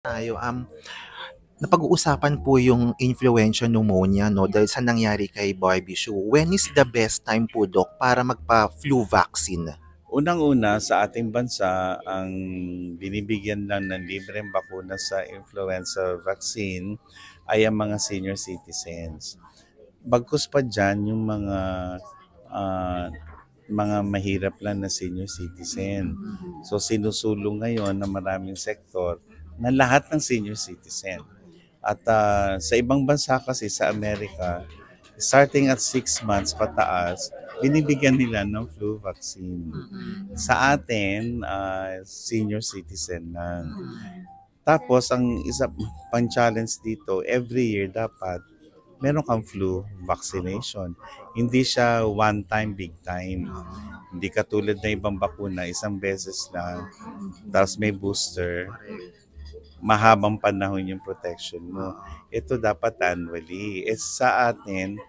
Tayo, napag-uusapan po yung influenza pneumonia 'no, dahil sa nangyari kay Barbie Hsu. When is the best time po, Doc, para magpa-flu vaccine? Unang-una sa ating bansa, ang binibigyan lang ng libreng bakuna sa influenza vaccine ay ang mga senior citizens. Bagkus pa dyan yung ah, mga mahirap lang na senior citizen. So sinusulong ngayon ng maraming sektor na lahat ng senior citizen. At sa ibang bansa kasi sa Amerika, starting at 6 months pataas, binibigyan nila ng flu vaccine. Sa atin, senior citizen lang. Tapos, ang isa pang challenge dito, every year dapat meron kang flu vaccination. Hindi siya one time, big time. Hindi katulad na ibang bakuna, isang beses lang, tapos may booster, mahabang panahon yung protection mo. Ito dapat annually. Sa atin,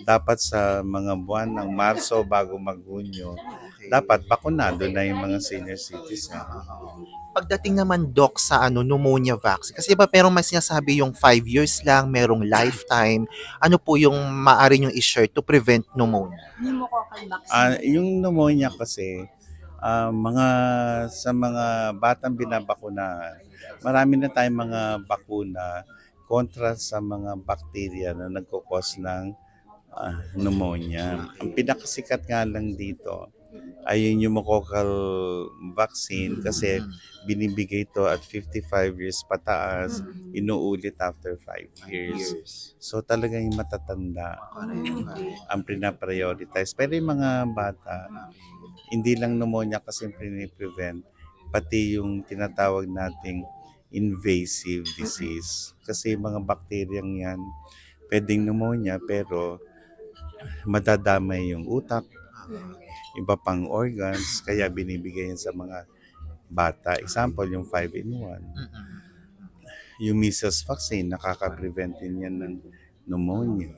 dapat sa mga buwan ng Marso bago mag-Hunyo, dapat bakunado na yung mga senior citizen. Pagdating naman, Doc, sa pneumonia vaccine, kasi iba merong may sinasabi yung 5 years lang, merong lifetime. Ano po yung maaari niyong i-share to prevent pneumonia? Pneumococcal vaccine. Yung pneumonia kasi, mga sa mga batang binabakunahan, marami na tayong mga bakuna kontra sa mga bakterya na nagkukos ng pneumonia. Ang pinakasikat nga lang dito ay yung pneumococcal vaccine kasi binibigay ito at 55 years pataas, inuulit after 5 years. So talagang yung matatanda ang pinaprioritize. Pero yung mga bata, hindi lang pneumonia kasi prevent, pati yung tinatawag nating invasive disease. Kasi mga bakteryang yan, pwedeng pneumonia pero madadamay yung utak, iba pang organs, kaya binibigay yan sa mga bata. Example, yung 5-in-1. Yung measles vaccine, nakaka-prevent din yan ng pneumonia.